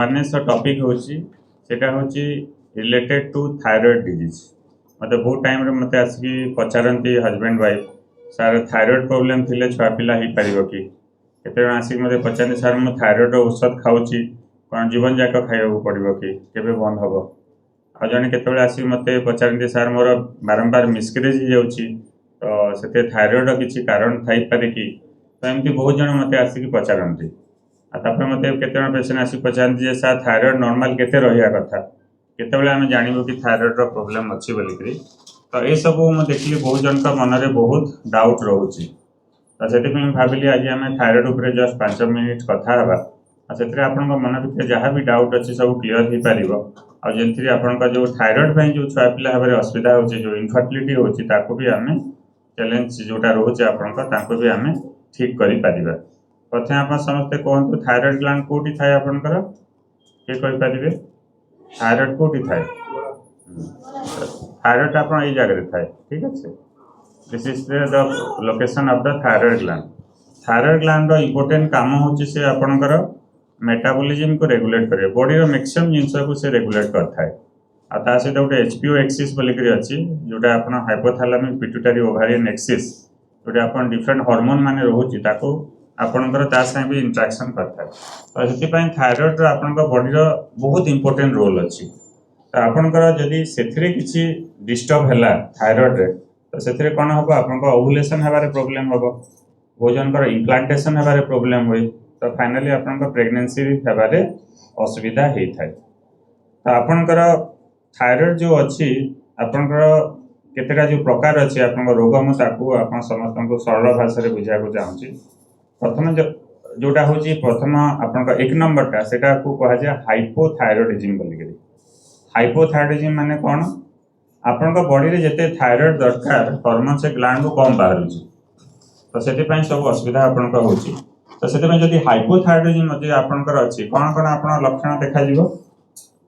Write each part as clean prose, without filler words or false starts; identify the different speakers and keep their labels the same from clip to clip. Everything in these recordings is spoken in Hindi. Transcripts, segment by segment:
Speaker 1: ୱାର୍ନେସ୍ ଟପିକ୍ ହେଉଛି ସେଇଟା ହେଉଛି ରିଲେଟେଡ୍ ଟୁ ଥାଇରଏଡ଼୍ ଡିଜିଜ୍। ମୋତେ ବହୁତ ଟାଇମ୍ରେ ମୋତେ ଆସିକି ପଚାରନ୍ତି husband wife, sir thyroid problem ଥିଲେ ଛୁଆ ପିଲା ହେଇପାରିବ କି? କେତେଜଣ ଆସିକି ମୋତେ ପଚାରନ୍ତି, ସାର୍ ମୁଁ ଥାଇରଏଡ଼୍ର ଔଷଧ ଖାଉଛି, କ'ଣ ଜୀବନ ଯାକ ଖାଇବାକୁ ପଡ଼ିବ କି? କେବେ ବନ୍ଦ ହେବ? ଆଉ ଜଣେ କେତେବେଳେ ଆସିକି ମୋତେ ପଚାରନ୍ତି, ସାର୍ ମୋର ବାରମ୍ବାର ମିସ୍କାରେଜ୍ ହେଇଯାଉଛି, ତ ସେଥିରେ ଥାଇରଏଡ଼୍ର କିଛି କାରଣ ଥାଇପାରେ କି? ତ ଏମିତି ବହୁତ ଜଣ ମୋତେ ଆସିକି ପଚାରନ୍ତି। ଆଉ ତାପରେ ମୋତେ କେତେଜଣ ପେସେଣ୍ଟ ଆସିକି ପଚାରନ୍ତି ଯେ ସାର୍ ଥାଇରଏଡ଼୍ ନର୍ମାଲ୍ କେତେ ରହିବା କଥା, କେତେବେଳେ ଆମେ ଜାଣିବୁ କି ଥାଇରଏଡ଼୍ର ପ୍ରୋବ୍ଲେମ୍ ଅଛି ବୋଲିକିରି। ତ ଏସବୁ ମୁଁ ଦେଖିଲି ବହୁତ ଜଣଙ୍କ ମନରେ ବହୁତ ଡାଉଟ୍ ରହୁଛି। ତ ସେଥିପାଇଁ ମୁଁ ଭାବିଲି ଆଜି ଆମେ ଥାଇରଏଡ଼୍ ଉପରେ ଜଷ୍ଟ 5 ମିନିଟ୍ କଥା ହେବା। ଆଉ ସେଥିରେ ଆପଣଙ୍କ ମନ ଭିତରେ ଯାହା ବି ଡାଉଟ୍ ଅଛି ସବୁ କ୍ଲିୟର୍ ହେଇପାରିବ। ଆଉ ଯେମିତିରେ ଆପଣଙ୍କ ଯେଉଁ ଥାଇରଏଡ଼୍ ପାଇଁ ଯେଉଁ ଛୁଆ ପିଲା ଭାବରେ ଅସୁବିଧା ହେଉଛି, ଯେଉଁ ଇନଫର୍ଟିଲିଟି ହେଉଛି, ତାକୁ ବି ଆମେ ଚ୍ୟାଲେଞ୍ଜ ଯେଉଁଟା ରହୁଛି ଆପଣଙ୍କ, ତାକୁ ବି ଆମେ ଠିକ୍ କରିପାରିବା। ପ୍ରଥମେ ଆପଣ ସମସ୍ତେ କୁହନ୍ତୁ ଥାଇରଏଡ଼୍ ଗ୍ଲାଣ୍ଡ କେଉଁଠି ଥାଏ ଆପଣଙ୍କର? କିଏ କହିପାରିବେ? ଥାଇରଏଡ଼୍ କେଉଁଠି ଥାଏ? ଥାଇରଏଡ଼୍ ଆପଣ ଏଇ ଜାଗାରେ ଥାଏ, ଠିକ୍ ଅଛି। This is the location of the thyroid gland. Thyroid ଗ୍ଲାଣ୍ଡର ଇମ୍ପୋର୍ଟାଣ୍ଟ କାମ ହେଉଛି ସେ ଆପଣଙ୍କର ମେଟାବୋଲିଜିମ୍କୁ ରେଗୁଲେଟ୍ କରିବ, ବଡ଼ିର ମ୍ୟାକ୍ସିମମ୍ ଜିନିଷକୁ ସେ ରେଗୁଲେଟ୍ କରିଥାଏ। ଆଉ ତା ସହିତ ଗୋଟେ HPO ଏକ୍ସିସ୍ ବୋଲିକିରି ଅଛି, ଯେଉଁଟା ଆପଣ ହାଇପୋଥାଲାମିକ୍ ପିଟ୍ୟୁଟାରୀ ଓଭାରିଆନ୍ ଏକ୍ସିସ୍, ଯେଉଁଟା ଆପଣ ଡିଫରେଣ୍ଟ ହର୍ମୋନ୍ ମାନେ ରହୁଛି ତାକୁ ଆପଣଙ୍କର ତା ସାଙ୍ଗେ ବି ଇଣ୍ଟ୍ରାକ୍ସନ୍ କରିଥାଏ। ତ ସେଥିପାଇଁ ଥାଇରଏଡ଼୍ର ଆପଣଙ୍କ ବଡ଼ିର ବହୁତ ଇମ୍ପୋର୍ଟାଣ୍ଟ ରୋଲ୍ ଅଛି। ତ ଆପଣଙ୍କର ଯଦି ସେଥିରେ କିଛି ଡିଷ୍ଟର୍ବ ହେଲା ଥାଇରଏଡ଼୍ରେ, ତ ସେଥିରେ କ'ଣ ହେବ? ଆପଣଙ୍କ ଓଭୁଲେସନ୍ ହେବାରେ ପ୍ରୋବ୍ଲେମ୍ ହେବ, ବହୁତ ଜଣଙ୍କର ଇମ୍ପ୍ଲାଣ୍ଟେସନ୍ ହେବାରେ ପ୍ରୋବ୍ଲେମ୍ ହୁଏ, ତ ଫାଇନାଲି ଆପଣଙ୍କ ପ୍ରେଗନେନ୍ସି ହେବାରେ ଅସୁବିଧା ହେଇଥାଏ। ତ ଆପଣଙ୍କର ଥାଇରଏଡ଼୍ ଯେଉଁ ଅଛି, ଆପଣଙ୍କର କେତେଟା ଯେଉଁ ପ୍ରକାର ଅଛି ଆପଣଙ୍କ ରୋଗ, ମୁଁ ତାକୁ ଆପଣ ସମସ୍ତଙ୍କୁ ସରଳ ଭାଷାରେ ବୁଝାଇବାକୁ ଚାହୁଁଛି। ପ୍ରଥମେ ଯେଉଁଟା ହେଉଛି ପ୍ରଥମ ଆପଣଙ୍କ 1 ନମ୍ବରଟା, ସେଇଟାକୁ କୁହାଯାଏ ହାଇପୋଥାଇରଏଡ଼ିଜିମ୍ ବୋଲିକିରି। ହାଇପୋଥାଇରଏଡ଼ିଜିମ୍ ମାନେ କ'ଣ? ଆପଣଙ୍କ ବଡ଼ିରେ ଯେତେ ଥାଇରଏଡ଼୍ ଦରକାର ହର୍ମୋନ୍ ସେ ଗ୍ଲାଣ୍ଡରୁ କମ୍ ବାହାରୁଛି, ତ ସେଥିପାଇଁ ସବୁ ଅସୁବିଧା ଆପଣଙ୍କ ହେଉଛି। ତ ସେଥିପାଇଁ ଯଦି ହାଇପୋଥାଇରଏଡ଼ିଜିମ୍ ଯଦି ଆପଣଙ୍କର ଅଛି, କ'ଣ କ'ଣ ଆପଣ ଲକ୍ଷଣ ଦେଖାଯିବ?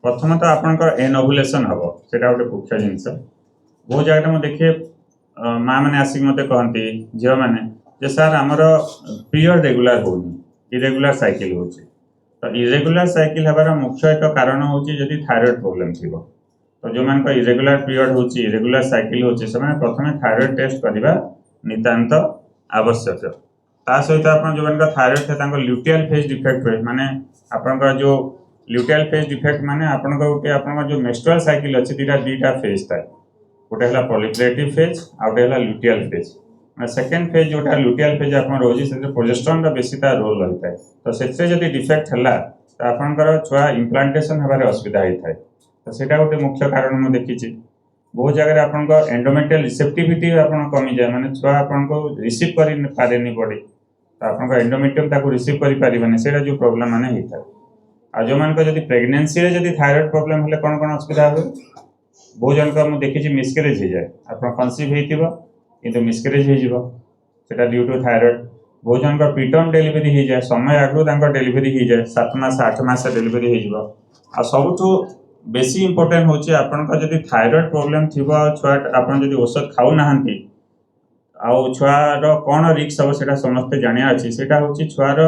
Speaker 1: ପ୍ରଥମତଃ ଆପଣଙ୍କର ଏନୋଭୁଲେସନ୍ ହେବ, ସେଇଟା ଗୋଟେ ମୁଖ୍ୟ ଜିନିଷ। ବହୁତ ଜାଗାରେ ମୁଁ ଦେଖେ ମାଆ ମାନେ ଆସିକି ମୋତେ କହନ୍ତି, ଝିଅମାନେ, ଯେ ସାର୍ ଆମର ପିରିୟଡ଼ ରେଗୁଲାର ହେଉନି, ଇରେଗୁଲାର ସାଇକେଲ୍ ହେଉଛି। ତ ଇରେଗୁଲାର ସାଇକେଲ୍ ହେବାର ମୁଖ୍ୟ ଏକ କାରଣ ହେଉଛି ଯଦି ଥାଇରଏଡ଼୍ ପ୍ରୋବ୍ଲେମ୍ ଥିବ। ତ ଯେଉଁମାନଙ୍କ ଇରେଗୁଲାର ପିରିୟଡ଼ ହେଉଛି, ଇରେଗୁଲାର ସାଇକେଲ୍ ହେଉଛି, ସେମାନେ ପ୍ରଥମେ ଥାଇରଏଡ଼୍ ଟେଷ୍ଟ କରିବା ନିତାନ୍ତ ଆବଶ୍ୟକ। ତା ସହିତ ଆପଣ ଯେଉଁମାନଙ୍କ ଥାଇରଏଡ଼୍ ଥାଏ ତାଙ୍କ ଲ୍ୟୁଟିଆଲ୍ ଫେଜ୍ ଡିଫେକ୍ଟ ହୁଏ, ମାନେ ଆପଣଙ୍କର ଯେଉଁ ଲ୍ୟୁଟିଆଲ୍ ଫେଜ୍ ଡିଫେକ୍ଟ ମାନେ ଆପଣଙ୍କ ଯେଉଁ ମେନ୍‌ଷ୍ଟ୍ରୁଆଲ୍ ସାଇକେଲ୍ ଅଛି, ଦୁଇଟା ଫେଜ୍ ଥାଏ। ଗୋଟେ ହେଲା ପଲିକ୍ରିଏଟିଭ୍ ଫେଜ୍, ଆଉ ଗୋଟେ ହେଲା ଲ୍ୟୁଟିଆଲ୍ ଫେଜ୍। ସେକେଣ୍ଡ ଫେଜ୍ ଯେଉଁଟା ଲ୍ୟୁଟିଆଲ୍ ଫେଜ୍ ଆପଣ ରହୁଛି, ସେଥିରେ ପ୍ରୋଜେଷ୍ଟରନ୍‌ର ବେଶୀ ତା ରୋଲ୍ ରହିଥାଏ। ତ ସେଥିରେ ଯଦି ଡିଫେକ୍ଟ ହେଲା, ତ ଆପଣଙ୍କର ଛୁଆ ଇମ୍ପ୍ଲାଣ୍ଟେସନ୍ ହେବାରେ ଅସୁବିଧା ହେଇଥାଏ। ତ ସେଇଟା ଗୋଟେ ମୁଖ୍ୟ କାରଣ ମୁଁ ଦେଖିଛି। ବହୁତ ଜାଗାରେ ଆପଣଙ୍କ ଏଣ୍ଡୋମେଟ୍ରିଆଲ୍ ରିସେପ୍ଟିଭିଟି ଆପଣ କମିଯାଏ, ମାନେ ଛୁଆ ଆପଣଙ୍କୁ ରିସିଭ୍ କରିପାରେନି ବଡ଼ି, ତ ଆପଣଙ୍କ ଏଣ୍ଡୋମେଟ୍ରିୟମ୍ ତାକୁ ରିସିଭ୍ କରିପାରିବନି, ସେଇଟା ଯେଉଁ ପ୍ରୋବ୍ଲେମ୍ ମାନେ ହେଇଥାଏ। ଆଉ ଯେଉଁମାନଙ୍କ ଯଦି ପ୍ରେଗନେନ୍ସିରେ ଯଦି ଥାଇରଏଡ଼୍ ପ୍ରୋବ୍ଲେମ୍ ହେଲେ କ'ଣ ଅସୁବିଧା ହୁଏ? ବହୁତ ଜଣଙ୍କ ମୁଁ ଦେଖିଛି ମିସ୍କାରେଜ୍ ହେଇଯାଏ। ଆପଣ କନସିଭ୍ ହେଇଥିବ କିନ୍ତୁ ମିସ୍କାରେଜ୍ ହେଇଯିବ, ସେଇଟା ଡ୍ୟୁ ଟୁ ଥାଇରଏଡ଼୍। ବହୁତ ଜଣଙ୍କ ପ୍ରିଟର୍ମ ଡେଲିଭରି ହେଇଯାଏ, ସମୟ ଆଗରୁ ତାଙ୍କ ଡେଲିଭରି ହେଇଯାଏ, 7 ମାସ 8 ମାସ ଡେଲିଭରି ହେଇଯିବ। ଆଉ ସବୁଠୁ ବେଶୀ ଇମ୍ପୋର୍ଟାଣ୍ଟ ହେଉଛି ଆପଣଙ୍କ ଯଦି ଥାଇରଏଡ଼୍ ପ୍ରୋବ୍ଲେମ୍ ଥିବ, ଆଉ ଛୁଆ ଆପଣ ଯଦି ଔଷଧ ଖାଉନାହାନ୍ତି, ଆଉ ଛୁଆର କ'ଣ ରିସ୍କ ହେବ ସେଇଟା ସମସ୍ତେ ଜାଣିବା ଅଛି। ସେଇଟା ହେଉଛି ଛୁଆର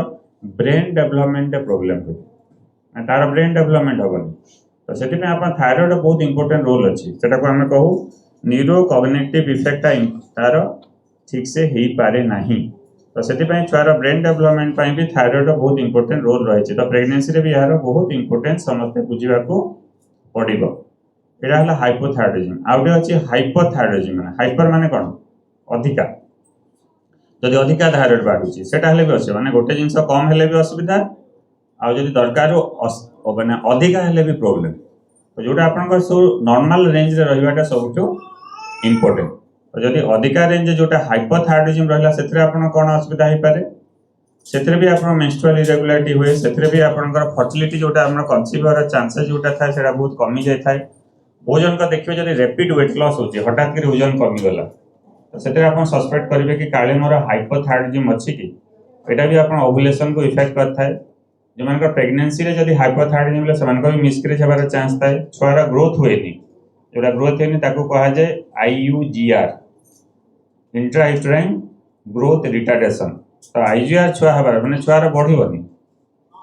Speaker 1: ବ୍ରେନ୍ ଡେଭଲପମେଣ୍ଟ ପ୍ରୋବ୍ଲେମ୍ ହୁଏ, ତାର ବ୍ରେନ୍ ଡେଭଲପମେଣ୍ଟ ହେବନି। ତ ସେଥିପାଇଁ ଆପଣ ଥାଇରଏଡ଼୍ର ବହୁତ ଇମ୍ପୋର୍ଟାଣ୍ଟ ରୋଲ୍ ଅଛି, ସେଟାକୁ ଆମେ କହୁ ନ୍ୟୁରୋ କଗ୍ନିଟିଭ୍ ଇଫେକ୍ଟଟା ତାର ଠିକ୍ସେ ହେଇପାରେ ନାହିଁ। ତ ସେଥିପାଇଁ ଛୁଆର ବ୍ରେନ୍ ଡେଭଲପମେଣ୍ଟ ପାଇଁ ବି ଥାଇରଏଡ଼୍ର ବହୁତ ଇମ୍ପୋର୍ଟାଣ୍ଟ ରୋଲ୍ ରହିଛି। ତ ପ୍ରେଗନେନ୍ସିରେ ବି ଏହାର ବହୁତ ଇମ୍ପୋର୍ଟାନ୍ସ ସମସ୍ତେ ବୁଝିବାକୁ ପଡ଼ିବ। ଏଇଟା ହେଲା ହାଇପୋଥାଇରଏଡ଼ିଜିମ୍। ଆଉ ଗୋଟେ ଅଛି ହାଇପୋଥାଇରଏଡ଼ିଜିମ୍। ହାଇପର ମାନେ କ'ଣ? ଅଧିକା। ଯଦି ଅଧିକା ଥାଇରଏଡ଼୍ ବାହାରୁଛି, ସେଇଟା ହେଲେ ବି ଅସୁବିଧା, ମାନେ ଗୋଟେ ଜିନିଷ କମ୍ ହେଲେ ବି ଅସୁବିଧା, ଆଉ ଯଦି ଦରକାରରୁ ମାନେ ଅଧିକା ହେଲେ ବି ପ୍ରୋବ୍ଲେମ୍। ତ ଯେଉଁଟା ଆପଣଙ୍କର ସବୁ ନର୍ମାଲ୍ ରେଞ୍ଜରେ ରହିବାଟା ସବୁଠୁ ଇମ୍ପୋର୍ଟାଣ୍ଟ। ତ ଯଦି ଅଧିକା ରେଞ୍ଜ ଯେଉଁଟା ହାଇପୋଥାଇରଏଡ଼ିଜିମ୍ ରହିଲା, ସେଥିରେ ଆପଣ କ'ଣ ଅସୁବିଧା ହେଇପାରେ? ସେଥିରେ ବି ଆପଣ ମେନ୍‌ଷ୍ଟ୍ରୁଆଲ୍ ଇରେଗୁଲାରିଟି ହୁଏ, ସେଥିରେ ବି ଆପଣଙ୍କର ଫର୍ଟିଲିଟି ଯେଉଁଟା ଆମର କନସିଭ୍ ହେବାର ଚାନ୍ସେସ୍ ଯେଉଁଟା ଥାଏ ସେଇଟା ବହୁତ କମି ଯାଇଥାଏ। ବହୁତ ଜଣଙ୍କ ଦେଖିବେ ଯଦି ରେପିଡ୍ ୱେଟ୍ ଲସ୍ ହେଉଛି, ହଠାତ୍ କରି ଓଜନ କମିଗଲା, ତ ସେଥିରେ ଆପଣ ସସ୍ପେକ୍ଟ କରିବେ କି କାଳେ ମୋର ହାଇପୋଥାଇରଏଡ଼ିଜିମ୍ ଅଛି କି? ଏଇଟା ବି ଆପଣ ଓଭୁଲେସନ୍‌କୁ ଇଫେକ୍ଟ କରିଥାଏ। ଯେଉଁମାନଙ୍କର ପ୍ରେଗନେନ୍ସିରେ ଯଦି ହାଇପୋଥାଇରଏଡ଼ିଜିମ୍ ହେଲେ ସେମାନଙ୍କ ବି ମିସ୍କାରେଜ୍ ହେବାର ଚାନ୍ସ ଥାଏ। ଛୁଆର ଗ୍ରୋଥ୍ ହୁଏନି, ଯେଉଁଟା ଗ୍ରୋଥ୍ ହୁଏନି ତାକୁ କୁହାଯାଏ IUGR, ଇଣ୍ଟ୍ରାୟୁଟେରାଇନ୍ ଗ୍ରୋଥ୍ ରିଟାର୍ଡେସନ୍। ତ IUGR ଛୁଆ ହେବାର ମାନେ ଛୁଆର ବଢ଼ିବନି,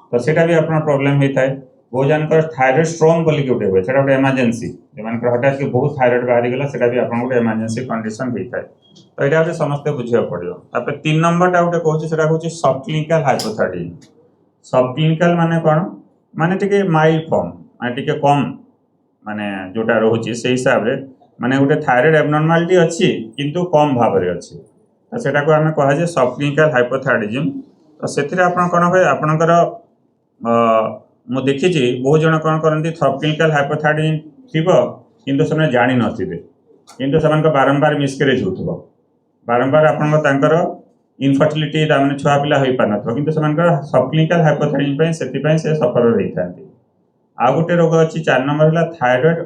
Speaker 1: ତ ସେଇଟା ବି ଆପଣଙ୍କ ପ୍ରୋବ୍ଲେମ୍ ହେଇଥାଏ। बहुत जानकर थायरॉइड स्ट्रोन बोली गोटे हुए से गोटे इमरजेंसी जो मान हठात कि बहुत थायरॉइड बाहरी गला से भी आप गोटे इमरजेंसी कंडीशन होता है तो यहाँ गोटे समस्ते बुझा पड़ो। तापर 3 नंबरटा गोटे कहूँ से सब क्लिनिकल हाइपोथायरॉइडिज्म। सब क्लिनिकल माने कौन माने टिके माइल्ड फॉर्म माने टिके कम माने जोटा रोचे से हिसाब रे माने गोटे थायरॉइड एबनॉर्मालिटी अच्छी किंतु कम भाव में अच्छी तो सेटा को आमे कहा जे सब क्लिनिकल हाइपोथायरॉइडिज्म। तो सेथिरे आपण कोन होय आपणकर मु देखिछि बहुत जन कोन करंती सब क्लिनिकल हाइपोथायरॉइडिज्म थिबो किंतु से जानि नथिबे किंतु सेमान बारंबार मिसकैरेज होथबो बारंबार आपण तांकर इनफर्टिलिटी तामने छुआ पिला होई पानथबो किंतु सेमान सब क्लिनिकल हाइपोथायरॉइडिज्म पय सेति पय से सफर रहिथांती। आ गोटे रोग अछि 4 नंबर हला थायराइड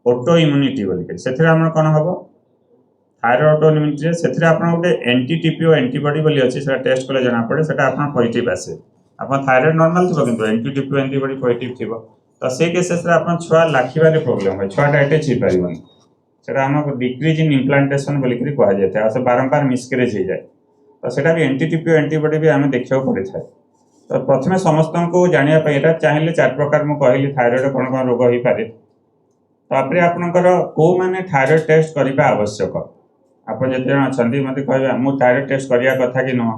Speaker 1: ऑटो इम्यूनिटी बोलिके सेथिरे हमर कोन हबो थायराइड ऑटो इम्यूनिटी सेथिरे आपण गोटे एंटी टीपीओ एंटीबॉडी बोली अछि सेटा टेस्ट कले जाना पड़े सेटा आपण पॉजिटिव आसे आपण थायराइड नॉर्मल थिबो किंतु एंटी टीपीओ एंटीबॉडी पॉजिटिव थिबो तो से केसेस रे आपण छुआ लाखिबारे प्रॉब्लम है छुआ अटैच हि परिबनी सेटा हम डिक्रीज इन इम्प्लांटेशन बोलिके कहा जाय आ से बारंबार मिसकैरेज हो जाए तो सेटा भी एंटी टीपीओ एंटीबॉडी भी हमें देखियो पड़े था। तो प्रथमे समस्त को जानिया पय एटा चाहिले 4 प्रकार मु कहली थायराइड कोन कोन रोग होई पारे तापरे आपनकर को माने थायराइड टेस्ट करिबा आवश्यक आपण जते जण अछंती मते कहबे मु थायराइड टेस्ट करिया कथा कि न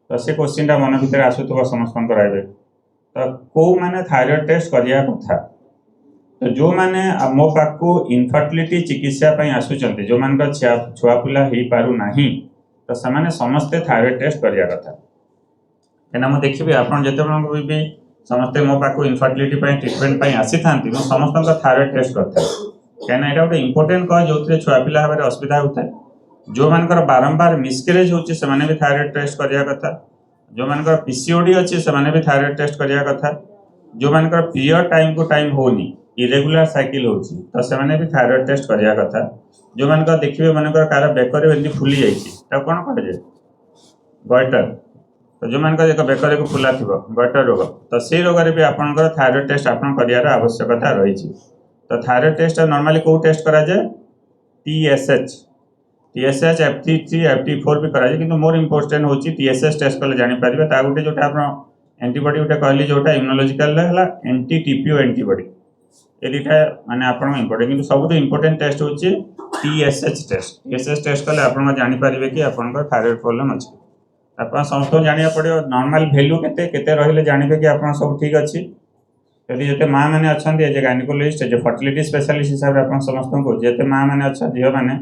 Speaker 1: तो से क्वेश्चन ता मन भीतर आसुतबा समस्त कराइबे तो को माने थायराइड टेस्ट करिया कथा तो जो माने मो पाकू इनफर्टिलिटी चिकित्सा पय आसुचंती जो मान का छुआ पिला हेई पारु नाही तो सामान्य समस्ते थायराइड टेस्ट करिया कथा एना म देखिबे आपण जते जण भी समस्ते मो पाकू इनफर्टिलिटी पय ट्रीटमेंट पय आसी थांती मो समस्त का थायराइड टेस्ट करथा केना एटा गोटे इंपोर्टेंट कह जोथरे छुआ पिला हबारे असुविधा होता है जो मानकर बारंबार मिसकैरेज होची से माने भी थायराइड टेस्ट करिया कथा जो मानकर पीसीओडी अछि से माने भी थायराइड टेस्ट करिया कथा जो मानकर पीरियड टाइम को टाइम होनी इरेगुलर साइकिल होची तो से माने भी थायराइड टेस्ट करिया कथा जो मानकर देखिबे मानकर कार बेकरे एंती फुली जाईची त कोन कहे जे गॉइटर तो जो मानकर एक बेकरे को फुला थिबो गॉइटर रोग तो से रोग रे भी आपनकर थायराइड टेस्ट आपन करियार आवश्यकता रहिची। तो थायराइड टेस्ट नॉर्मली को टेस्ट करा जाए टीएसएच एफ3 एफ4 भी करा जाए किंतु मोर इंपोर्टेंट होची टीएसएच टेस्ट कले जानि परिबे ता गुटे जोटा आपन एंटीबॉडी गुटे कहली जोटा इम्यूनोलॉजिकल हला एंटी टीपीओ एंटीबॉडी ए दिटा माने आपन इंपोर्टेंट किंतु सबसे इंपोर्टेंट टेस्ट होची टीएसएच टेस्ट कले आपन जानि परिबे कि आपन का थायराइड प्रॉब्लम अछि आपन समस्त जानिया पड़ियो नॉर्मल वैल्यू केते केते रहिले जानिबे कि आपन सब ठीक अछि यदि जते मां माने अछंती जे गायनेकोलॉजिस्ट जे फर्टिलिटी स्पेशलिस्ट हिसाब रे आपन समस्त को जते मां माने अच्छा झियो माने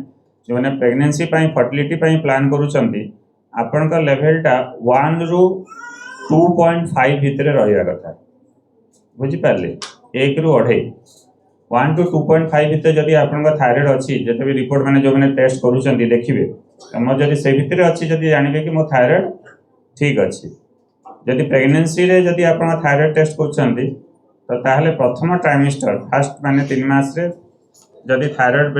Speaker 1: जो माने प्रेगनेंसी पई फर्टिलिटी पई प्लान करूचंती आपन का लेवल टा 1 रु 2.5 भितरे रहिया कथा बुझी पारले 1 रु 2.5 1 टू 2.5 भितर जदि आपन का थायराइड अछि जते भी रिपोर्ट माने जो माने टेस्ट करूचंती देखिबे हम जदि से भितरे अछि जदि जानिबे कि मो थायराइड ठीक अछि जदि प्रेगनेंसी रे जदि आपन थायराइड टेस्ट करूचंती तो ताहले प्रथम ट्राइमेस्टर फर्स्ट माने 3 मास रे जदि थायराइड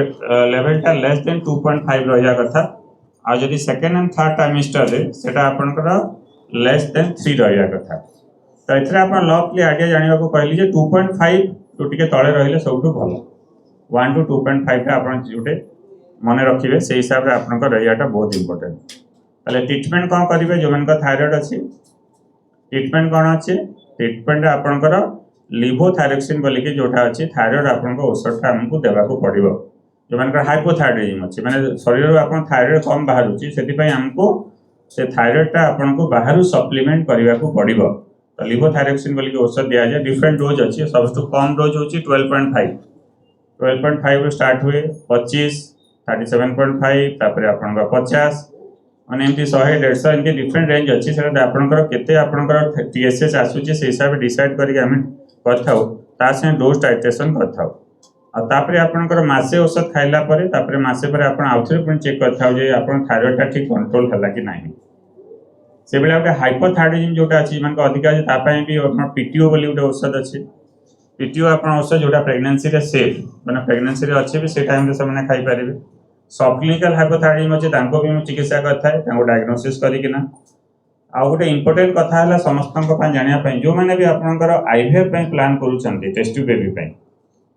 Speaker 1: लेवल टा लेस देन 2.5 रहिया कथा आ जदि सेकंड एंड थर्ड ट्राइमेस्टर रे सेटा आपनकर लेस देन 3 रहिया कथा। तो एथरे आपन लॉकली आइडिया जानिबा को कहली जे 2.5 टू टिके तळे रहिले सबटु भलो 1 टू 2.5 टा आपन जोटे मने रखिबे से हिसाब रे आपनकर रहियाटा बहुत इंपोर्टेंट। ताले ट्रीटमेंट कोन करिवे जो मानकर थायराइड अछि ट्रीटमेंट कोन अछि ट्रीटमेंट आपनकर लिवोथायरॉक्सिन बोली के जोटा अछि थायराइड आपन औषध हमको देबा को पड़िबो जो मानकर हाइपोथायरॉइडिज्म अछि माने शरीर रो आपन थायराइड कम बाहर अछि सेति पय हमको से थायराइड टा आपन को बाहर सप्लीमेंट करिवा को पड़िबो। तो लिवोथायरॉक्सिन बोली के औषध दिया जाय डिफरेंट डोज अछि सबसे कम डोज होछि 12.5 रो स्टार्ट हुए 25 37.5 तापर आपन का 50 माने एमती 100 150 एमती डिफरेंट रेंज अछि सेटा आपनकर केते आपनकर टीएसएच आसुची से हिसाब डिसाइड करिके हम करथाउ ता से डोज टाइट्रेशन करथाउ आ तापर आपनकर मासे औषध खाइला परे तापर मासे परे आपन आउथरे पुन चेक करथाउ जे आपन थायराइड ता ठीक कंट्रोल हला कि नाही से बेला के हाइपोथायरॉइडिज्म जोटा अछि मानक अधिका जे तापय भी आपन पीटीओ बोली उडे औषध अछि पीटीओ आपन औषध जोटा प्रेगनेंसी रे सेफ माने प्रेगनेंसी रे अछि भी से टाइम रे सबने खाइ परिबे। सब क्लिनिकल हाइपोथायरॉइडिज्म अछि तांको भी चिकित्सा करथाय तांको डायग्नोसिस करी कि ना आ गोटे इंपोर्टेंट कथा हला समस्त को जानिया पय जो माने भी आपनकर आईवीएफ पय प्लान करूचंती टेस्ट टू बेबी पय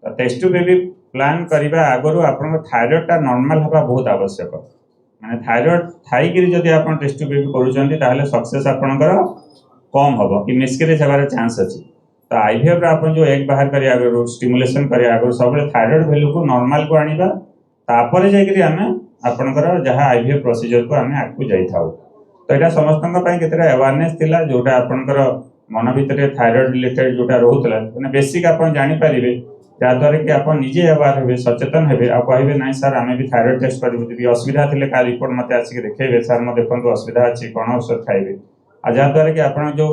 Speaker 1: तो टेस्ट टू बेबी प्लान करिबा आगरु आपन थायराइड ता नॉर्मल हबा बहुत आवश्यक माने थायराइड थाई कि जदि आपन टेस्ट टू बेबी करूचंती ताहले सक्सेस आपनकर कम हबो कि मिसकैरेज हेबार चांस अछि। तो आईवीएफ आप जो एग बाहर करिया आगु स्टिमुलेशन करिया आगु सब थायराइड वैल्यू को नॉर्मल को आनिबा तापर जाकरी आमे आपनकर जहाँ आईवीएफ प्रोसीजर को आमे आगु जाई थाउ। तो एटा समस्तन पई केतरा अवेयरनेस थिला जोटा आपनकर मन भितर थायराइड रिलेटेड जोटा रहउतला माने बेसिक आपन जानि परिबे जाद्वारा कि आप निजे अवेयर हेबे सचेतन हेबे आ कहबे नहीं सर आमे भी थायराइड टेस्ट करिबु जदि असुविधा थिले का रिपोर्ट मते आसी देखेबे सर म देखंतु असुविधा अछि कोन औषध खाइबे आ जाद्वारा कि आपण जो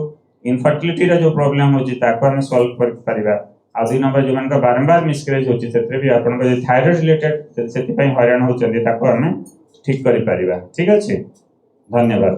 Speaker 1: इनफर्टिलिटी रा जो प्रॉब्लम होची ताको हम सॉल्व कर परिबा आ दुई नंबर जो मानका बारंबार मिसकैरेज होची सेत्रे भी आपण जो थायराइड रिलेटेड सेति पई हैरान होचंदी ताको हम ठीक करि परिबा। ठीक अछि, धन्यवाद।